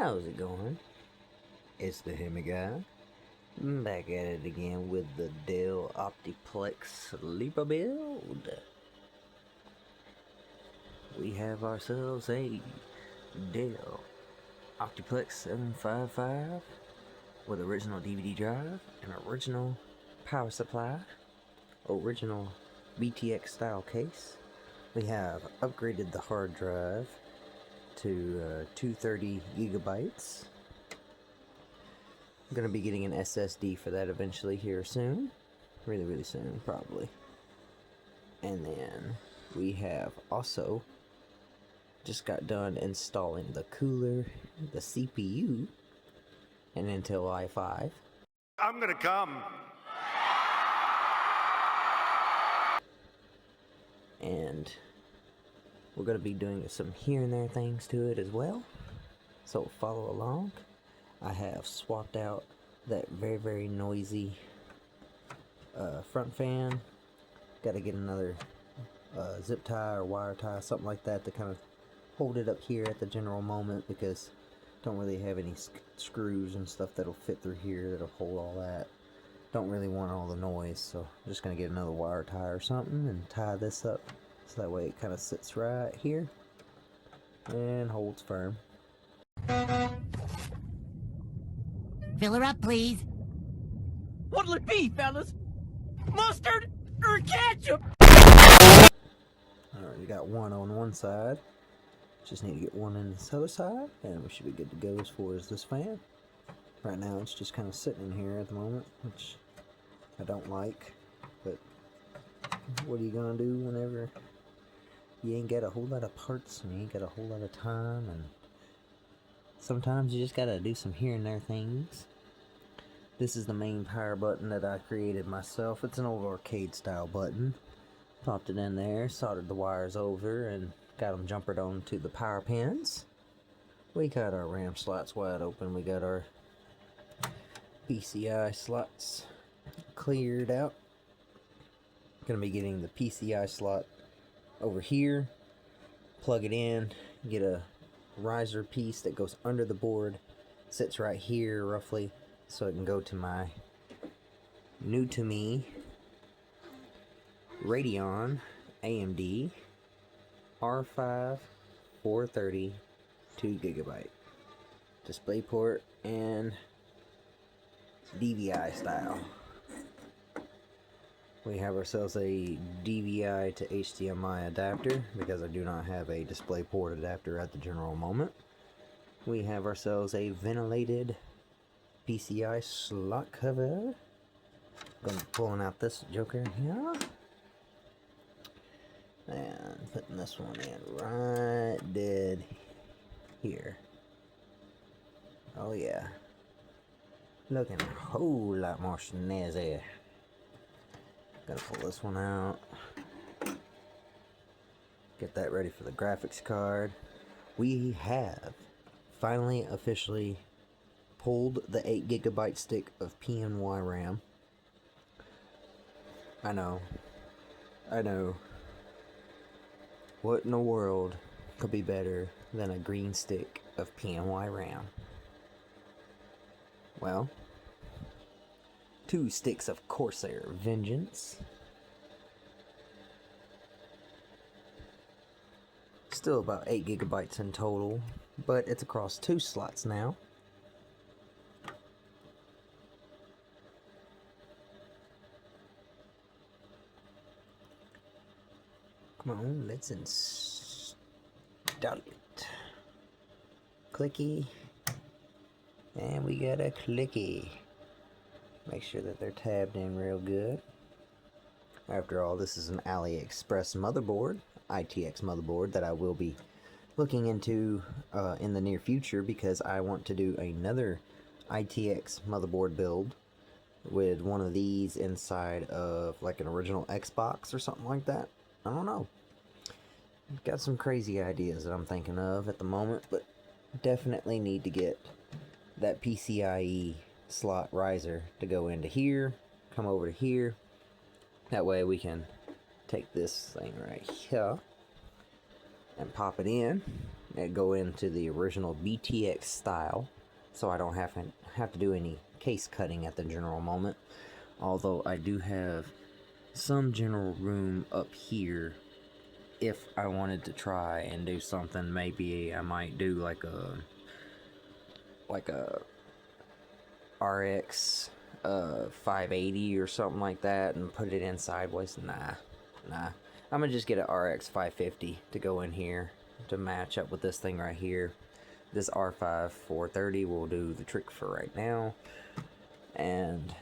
How's it going? It's the DAHEMIGUY, back at it again with the DELL OPTIPLEX sleeper build. We have ourselves a DELL OPTIPLEX 755 with original DVD drive, an original power supply, original BTX style case. We have upgraded the hard drive to 230 gigabytes. I'm gonna be getting an SSD for that eventually here soon, really soon probably. And then we have also just got done installing the cooler, the CPU, and Intel i5. I'm gonna come. And we're going to be doing some here and there things to it as well, so follow along. I have swapped out that very noisy front fan. Got to get another zip tie or wire tie, something like that, to kind of hold it up here at the general moment, because don't really have any screws and stuff that'll fit through here that'll hold all that. Don't really want all the noise, so I'm just going to get another wire tie or something and tie this up so that way it kind of sits right here and holds firm. Fill her up, please. What'll it be, fellas? Mustard or ketchup? Alright, you got one on one side. Just need to get one on this other side, and we should be good to go as far as this fan. Right now it's just kind of sitting in here at the moment, which I don't like, but what are you gonna do whenever you ain't got a whole lot of parts and you ain't got a whole lot of time, and sometimes you just gotta do some here and there things. This is the main power button that I created myself. It's an old arcade style button. Popped it in there, soldered the wires over, and got them jumpered onto the power pins. We got our RAM slots wide open. We got our PCI slots cleared out. Gonna be getting the PCI slot over here, plug it in, get a riser piece that goes under the board, sits right here roughly, so it can go to my new to me Radeon AMD R5 430 2GB DisplayPort and DVI style. We have ourselves a DVI to HDMI adapter, because I do not have a DisplayPort adapter at the general moment. We have ourselves a ventilated PCI slot cover. Gonna be pulling out this joker here and putting this one in right dead here. Oh yeah, looking a whole lot more snazzy. Gotta pull this one out. Get that ready for the graphics card. We have finally officially pulled the 8GB stick of PNY RAM. I know. What in the world could be better than a green stick of PNY RAM? Well, 2 sticks of Corsair Vengeance. Still about 8GB in total, but it's across 2 slots now. Come on, let's install it. Clicky. And we got a clicky. Make sure that they're tabbed in real good. After all, this is an AliExpress motherboard, ITX motherboard, that I will be looking into in the near future, because I want to do another ITX motherboard build with one of these inside of like an original Xbox or something like that. I don't know. Got some crazy ideas that I'm thinking of at the moment, but definitely need to get that PCIe slot riser to go into here, come over to here. That way we can take this thing right here and pop it in, and go into the original BTX style, so I don't have to do any case cutting at the general moment. Although I do have some general room up here if I wanted to try and do something. Maybe I might do like a RX 580 or something like that and put it in sideways. Nah. I'm gonna just get an RX 550 to go in here to match up with this thing right here. This R5 430 will do the trick for right now, and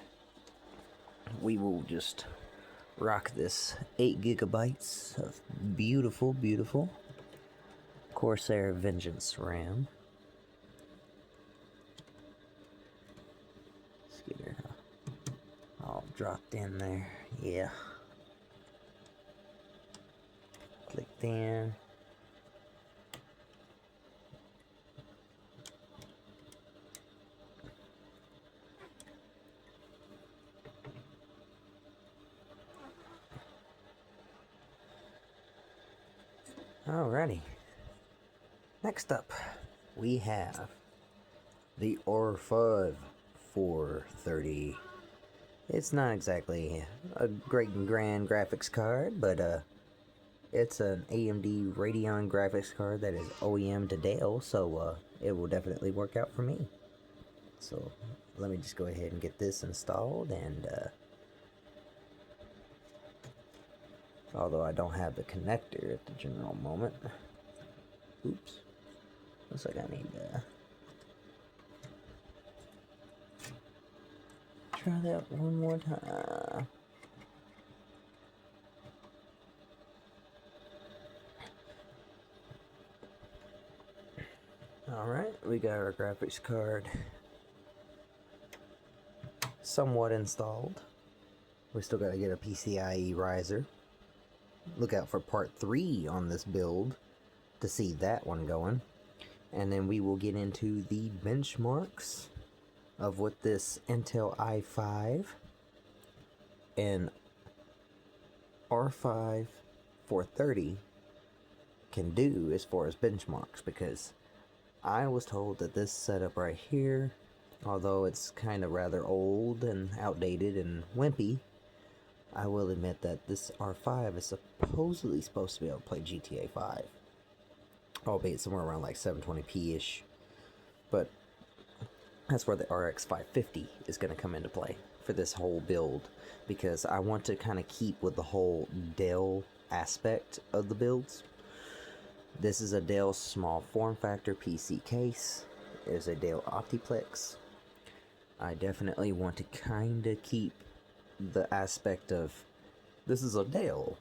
we will just rock this 8 gigabytes of beautiful Corsair Vengeance RAM. Let's get her all dropped in there. Yeah. Clicked in. Alrighty. Next up, we have the R5 430. It's not exactly a great and grand graphics card, but it's an AMD Radeon graphics card that is OEM to Dell, so it will definitely work out for me. So let me just go ahead and get this installed, and although I don't have the connector at the general moment. Oops. Looks like I need to try that one more time. Alright, we got our graphics card somewhat installed. We still gotta get a PCIe riser. Look out for part 3 on this build to see that one going. And then we will get into the benchmarks of what this Intel i5 and R5 430 can do as far as benchmarks, because I was told that this setup right here, although it's kind of rather old and outdated and wimpy, I will admit that this R5 is supposedly supposed to be able to play GTA 5. Albeit somewhere around like 720p-ish. But that's where the RX 550 is going to come into play for this whole build. Because I want to kind of keep with the whole Dell aspect of the builds. This is a Dell small form factor PC case. It is a Dell Optiplex. I definitely want to kind of keep the aspect of this is a Dell.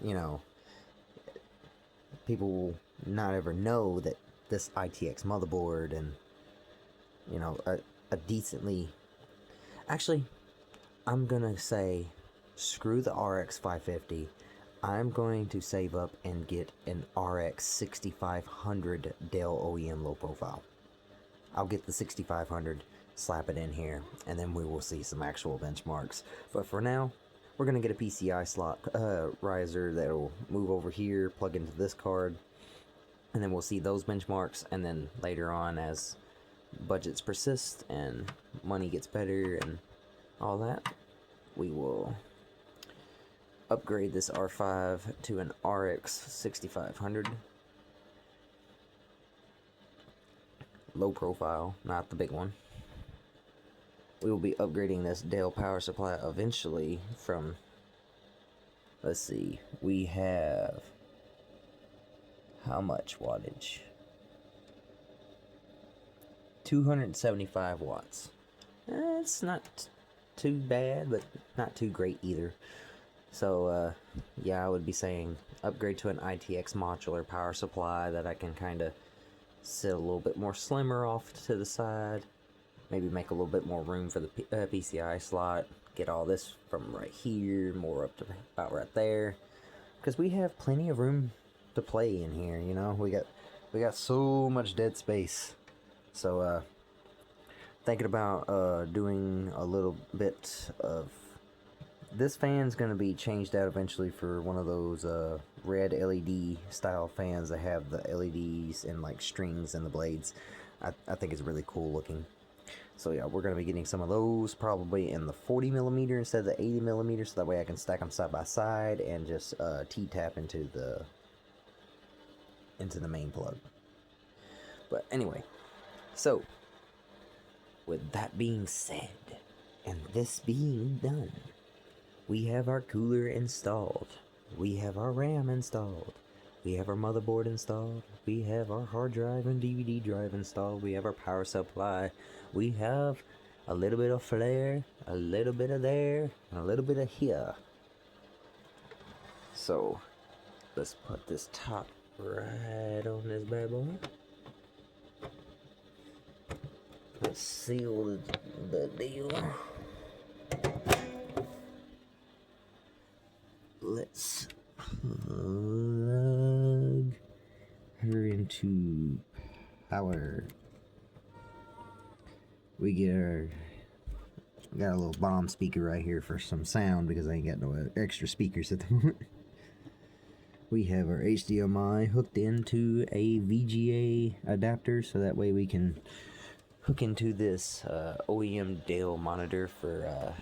You know, people will not ever know that this ITX motherboard and, you know, a decently... Actually, I'm gonna say screw the RX 550. I'm going to save up and get an RX 6500 Dell OEM low profile. I'll get the 6500, slap it in here, and then we will see some actual benchmarks. But for now, we're going to get a PCI slot riser that will move over here, plug into this card, and then we'll see those benchmarks. And then later on, as budgets persist and money gets better and all that, we will upgrade this R5 to an RX 6500. Low profile, not the big one. We will be upgrading this Dell power supply eventually from, let's see, we have how much wattage? 275 watts. It's not too bad, but not too great either. So, yeah, I would be saying upgrade to an ITX modular power supply that I can kind of sit a little bit more slimmer off to the side. Maybe make a little bit more room for the PCI slot. Get all this from right here, more up to about right there. Because we have plenty of room to play in here, you know. We got so much dead space. So, thinking about doing a little bit of this fan's going to be changed out eventually for one of those red LED style fans that have the LEDs and like strings in the blades. I think it's really cool looking. So yeah, we're going to be getting some of those probably in the 40mm instead of the 80mm, so that way I can stack them side by side and just T-tap into the main plug. But anyway, so with that being said, and this being done, we have our cooler installed, we have our RAM installed, we have our motherboard installed, we have our hard drive and DVD drive installed, we have our power supply, we have a little bit of flare, a little bit of there, and a little bit of here. So let's put this top right on this bad boy. Let's seal the deal. Let's plug her into power. We got a little bomb speaker right here for some sound because I ain't got no extra speakers at the moment. We have our HDMI hooked into a VGA adapter, so that way we can hook into this OEM DELL monitor for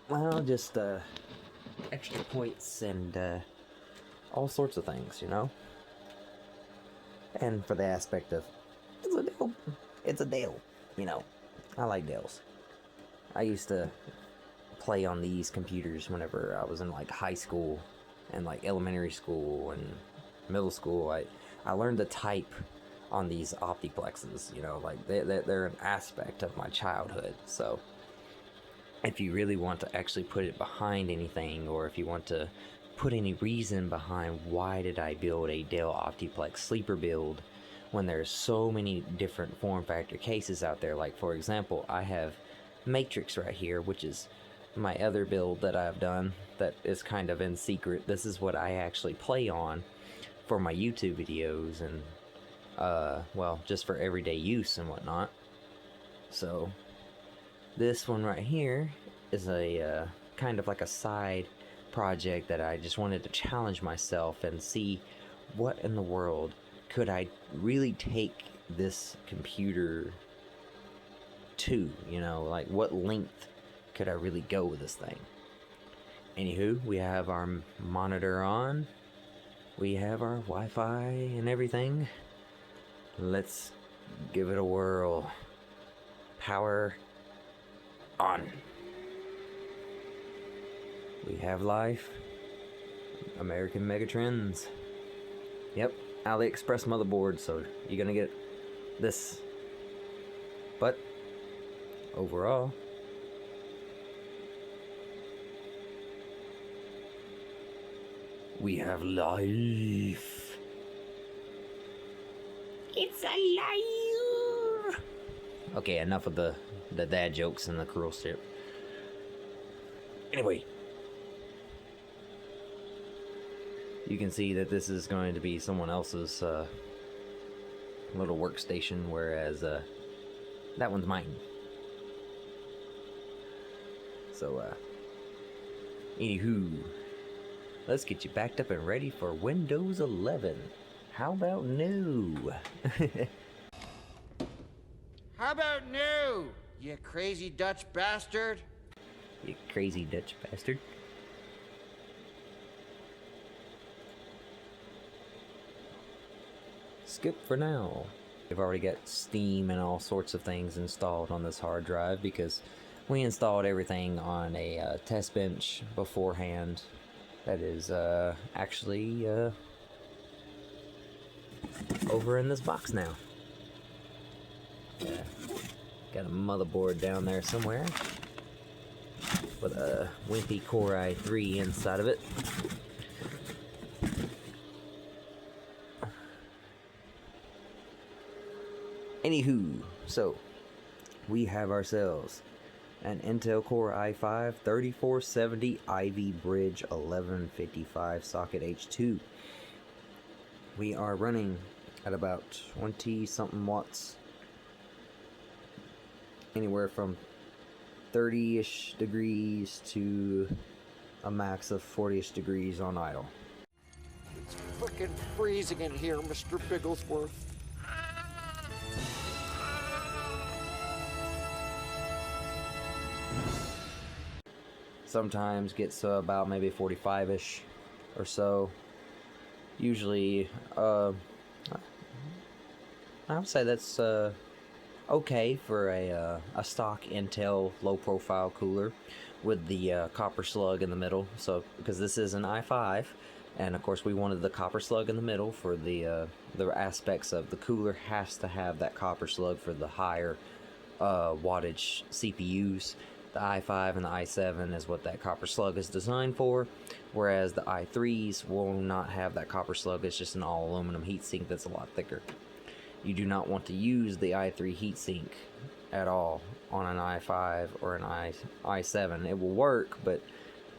well, just extra points and all sorts of things, you know. And for the aspect of it's a DELL, you know. I like DELLs. I used to play on these computers whenever I was in like high school and like elementary school and middle school. I learned to type on these optiplexes, you know, like they're an aspect of my childhood. So if you really want to actually put it behind anything, or if you want to put any reason behind why did I build a DELL Optiplex sleeper build when there's so many different form factor cases out there, like for example, I have Matrix right here, which is my other build that I've done that is kind of in secret. This is what I actually play on for my YouTube videos and well, just for everyday use and whatnot. So this one right here is a kind of like a side project that I just wanted to challenge myself and see what in the world could I really take this computer to, you know, like what length could I really go with this thing. Anywho, we have our monitor on, we have our Wi-Fi and everything. Let's give it a whirl. Power on. We have life. American Megatrends. Yep, AliExpress motherboard, so you're gonna get this. But overall, we have life. It's alive. Okay, enough of the dad jokes and the cruel strip. Anyway, you can see that this is going to be someone else's little workstation, whereas that one's mine. So, anywho, let's get you backed up and ready for Windows 11. How about new? How about new, you crazy Dutch bastard? You crazy Dutch bastard. Skip for now. We've already got Steam and all sorts of things installed on this hard drive because we installed everything on a test bench beforehand. That is actually over in this box now. Got a motherboard down there somewhere with a wimpy Core i3 inside of it. Anywho, so we have ourselves an Intel Core i5 3470 Ivy Bridge 1155 socket H2. We are running at about 20 something watts, anywhere from 30-ish degrees to a max of 40-ish degrees on idle. It's frickin' freezing in here, Mr. Bigglesworth. Sometimes gets about maybe 45-ish or so. Usually, I would say that's okay for a stock Intel low-profile cooler with the copper slug in the middle. So, because this is an i5, and of course we wanted the copper slug in the middle for the aspects of the cooler has to have that copper slug for the higher wattage CPUs. The i5 and the i7 is what that copper slug is designed for, whereas the i3s will not have that copper slug. It's just an all aluminum heatsink that's a lot thicker. You do not want to use the i3 heatsink at all on an i5 or an i7. It will work, but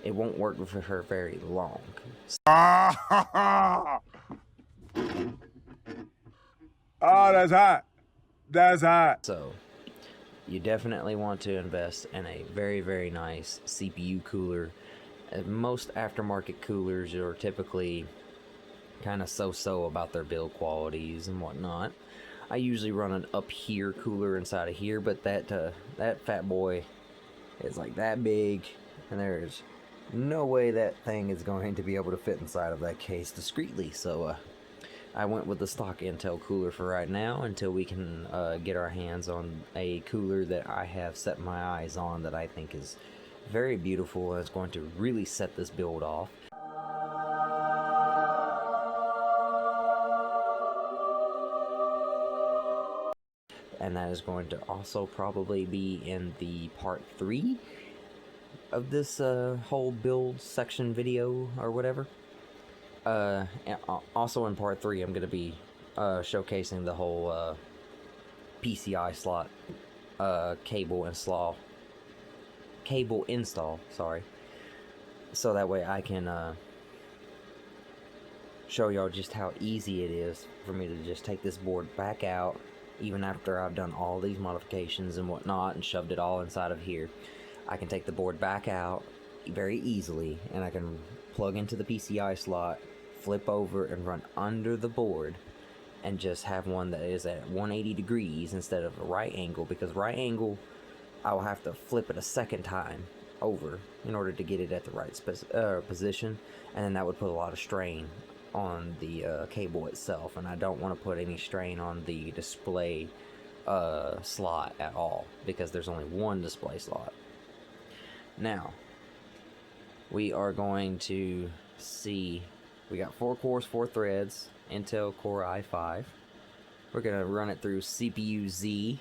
it won't work for very long. Oh, that's hot. That's hot. So you definitely want to invest in a very, very nice CPU cooler. Most aftermarket coolers are typically kind of so-so about their build qualities and whatnot. I usually run an up here cooler inside of here, but that fat boy is like that big, and there's no way that thing is going to be able to fit inside of that case discreetly. So I went with the stock Intel cooler for right now until we can get our hands on a cooler that I have set my eyes on that I think is very beautiful and is going to really set this build off. And that is going to also probably be in the part 3 of this whole build section video or whatever. And also in part 3 I'm going to be showcasing the whole PCI slot cable install, sorry, so that way I can show y'all just how easy it is for me to just take this board back out, even after I've done all these modifications and whatnot and shoved it all inside of here. I can take the board back out very easily, and I can plug into the PCI slot, flip over and run under the board, and just have one that is at 180 degrees instead of a right angle, because right angle I will have to flip it a second time over in order to get it at the right position, and then that would put a lot of strain on the cable itself, and I don't want to put any strain on the display slot at all, because there's only one display slot. Now we are going to see, we got 4 cores, 4 threads, Intel Core i5. We're going to run it through CPU Z,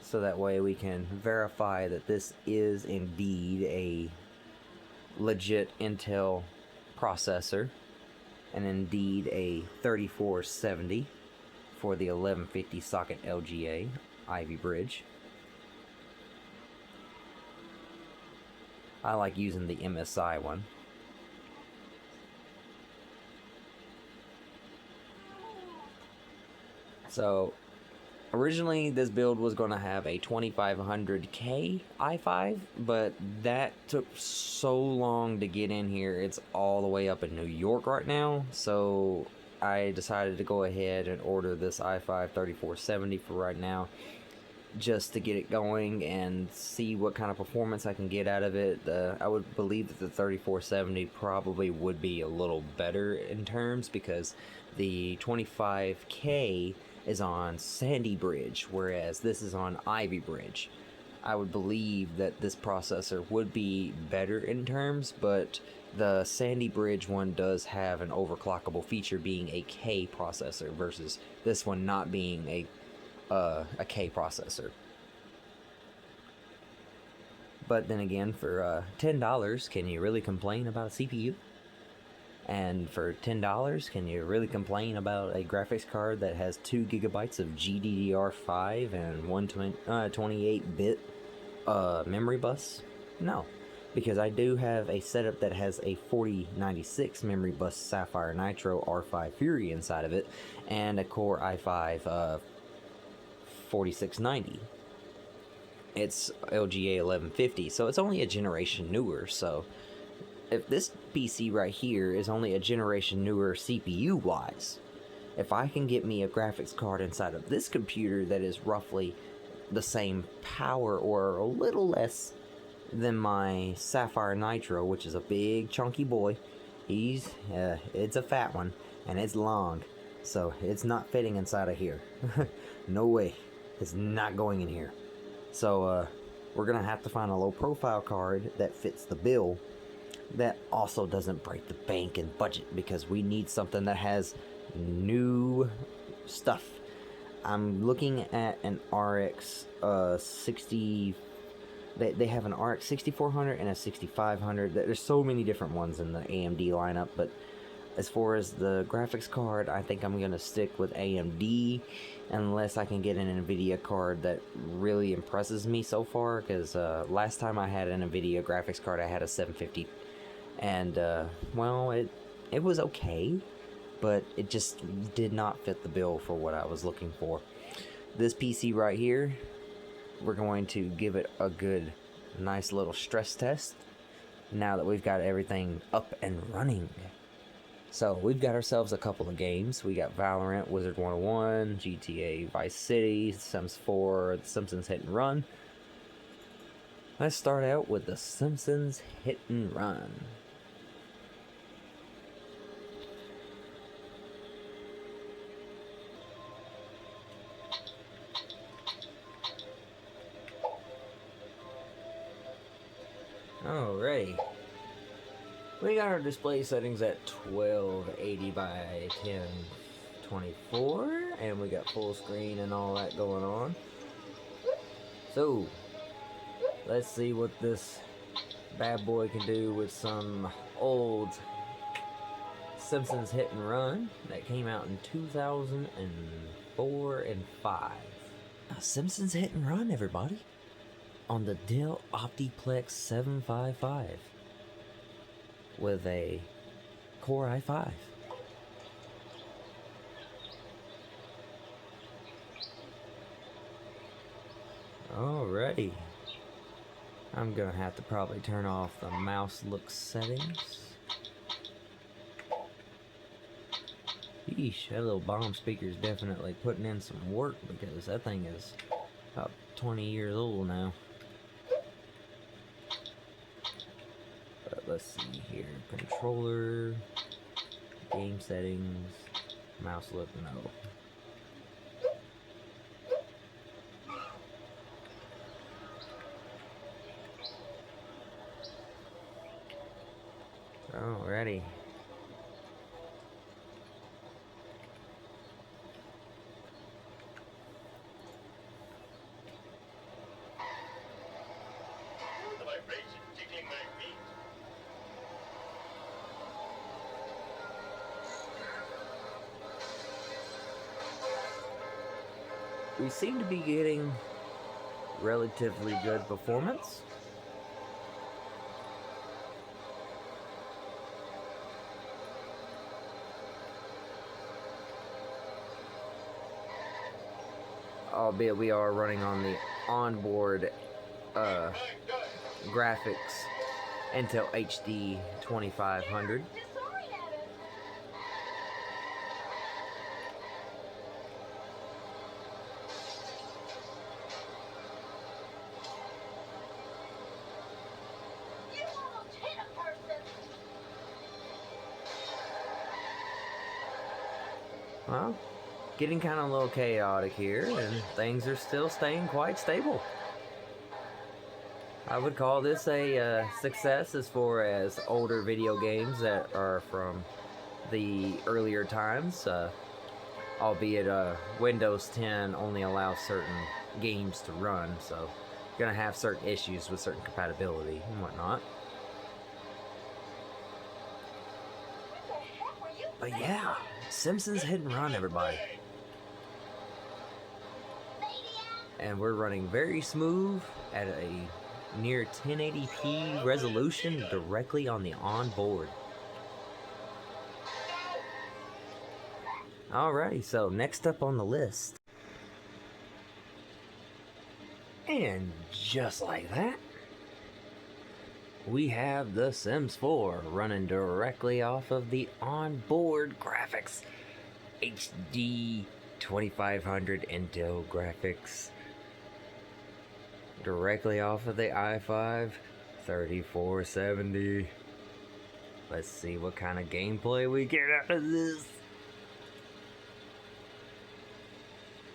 so that way we can verify that this is indeed a legit Intel processor, and indeed a 3470 for the 1150 socket LGA Ivy bridge. I like using the MSI one. So originally this build was going to have a 2500K i5, but that took so long to get in here. It's all the way up in New York right now, so I decided to go ahead and order this i5 3470 for right now, just to get it going and see what kind of performance I can get out of it. I would believe that the 3470 probably would be a little better in terms, because the 25K is on Sandy Bridge, whereas this is on Ivy Bridge. I would believe that this processor would be better in terms, but the Sandy Bridge one does have an overclockable feature, being a K processor, versus this one not being a K processor. But then again, for $10, can you really complain about a CPU? And for $10, can you really complain about a graphics card that has 2 GB of GDDR5 and 128-bit memory bus? No, because I do have a setup that has a 4096 memory bus Sapphire Nitro R5 Fury inside of it, and a Core i5 4690. It's LGA 1150, so it's only a generation newer. So if this PC right here is only a generation newer CPU wise, if I can get me a graphics card inside of this computer that is roughly the same power or a little less than my Sapphire Nitro, which is a big chunky boy, it's a fat one and it's long, so it's not fitting inside of here. No way, it's not going in here. So we're gonna have to find a low profile card that fits the bill, that also doesn't break the bank and budget, because we need something that has new stuff. I'm looking at an RX 60. They have an RX 6400 and a 6500. There's so many different ones in the AMD lineup, but as far as the graphics card, I think I'm gonna stick with AMD unless I can get an NVIDIA card that really impresses me so far, because last time I had an NVIDIA graphics card, I had a 750, and well, it was okay, but it just did not fit the bill for what I was looking for. This PC right here, we're going to give it a good, nice little stress test now that we've got everything up and running. So we've got ourselves a couple of games. We got Valorant, Wizard 101, GTA Vice City, Sims 4, The Simpsons Hit and Run. Let's start out with The Simpsons Hit and Run. Alrighty. We got our display settings at 1280 by 1024, and we got full screen and all that going on. So, let's see what this bad boy can do with some old Simpsons Hit and Run that came out in 2004 and 5. Simpsons Hit and Run, everybody, on the DELL OptiPlex 755 with a Core i5. Alrighty. I'm gonna have to probably turn off the mouse look settings. Yeesh, that little bomb speaker is definitely putting in some work, because that thing is about 20 years old now. But let's see here. Controller, game settings, mouse look, no. Alrighty. We seem to be getting relatively good performance. Albeit we are running on the onboard graphics Intel HD 2500. Well, getting kind of a little chaotic here, and things are still staying quite stable. I would call this a success as far as older video games that are from the earlier times, albeit Windows 10 only allows certain games to run, so you're gonna have certain issues with certain compatibility and whatnot. But yeah, Simpsons Hit and Run, everybody. And we're running very smooth at a near 1080p resolution directly on the onboard. Alrighty, so next up on the list, And just like that, we have The Sims 4 running directly off of the onboard graphics. HD 2500 Intel graphics. Directly off of the i5 3470. Let's see what kind of gameplay we get out of this.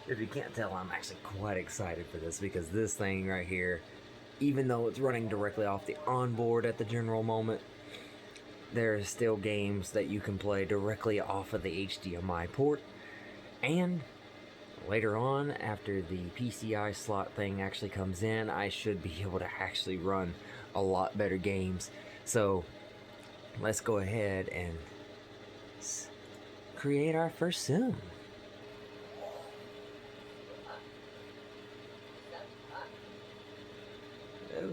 If you can't tell, I'm actually quite excited for this because this thing right here, even though it's running directly off the onboard at the general moment, there are still games that you can play directly off of the HDMI port. And later on, after the PCI slot thing actually comes in, I should be able to actually run a lot better games. So let's go ahead and create our first sim.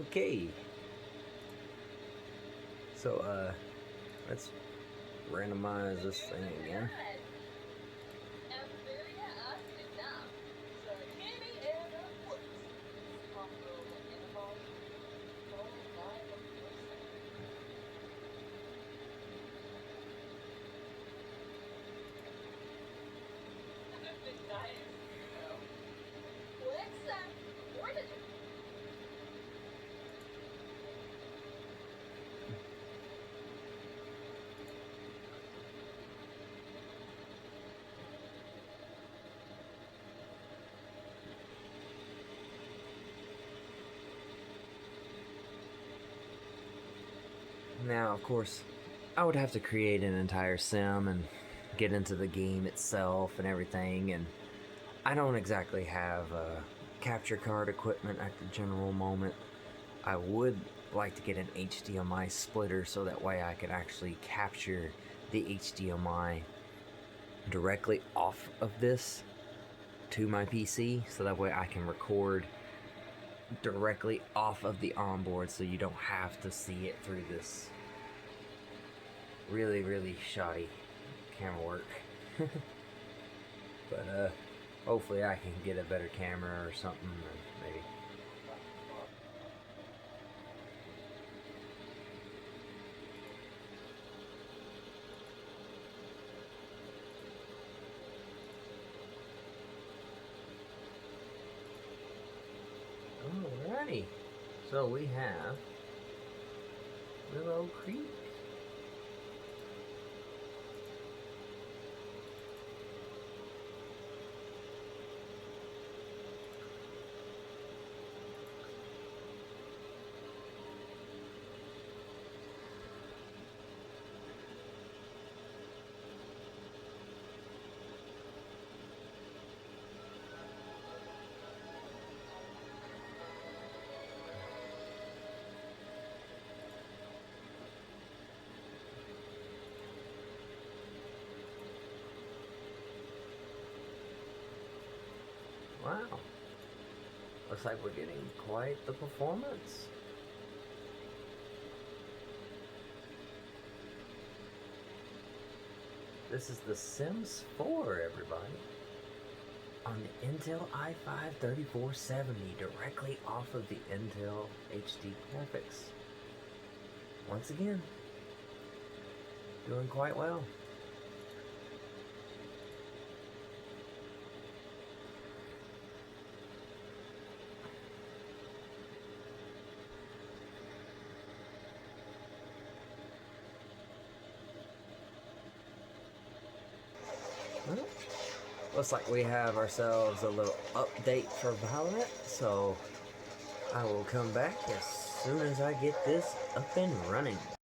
Okay. So, let's randomize this thing again. Now, of course, I would have to create an entire sim and get into the game itself and everything, and I don't exactly have capture card equipment at the general moment. I would like to get an HDMI splitter so that way I can actually capture the HDMI directly off of this to my PC, so that way I can record directly off of the onboard so you don't have to see it through this really shoddy camera work. But hopefully I can get a better camera or something, maybe. Alrighty, so we have Willow Creek. Wow, looks like we're getting quite the performance. This is The Sims 4, everybody, on the Intel i5 3470, directly off of the Intel HD graphics. Once again, doing quite well. Well, looks like we have ourselves a little update for Valorant, so I will come back as soon as I get this up and running.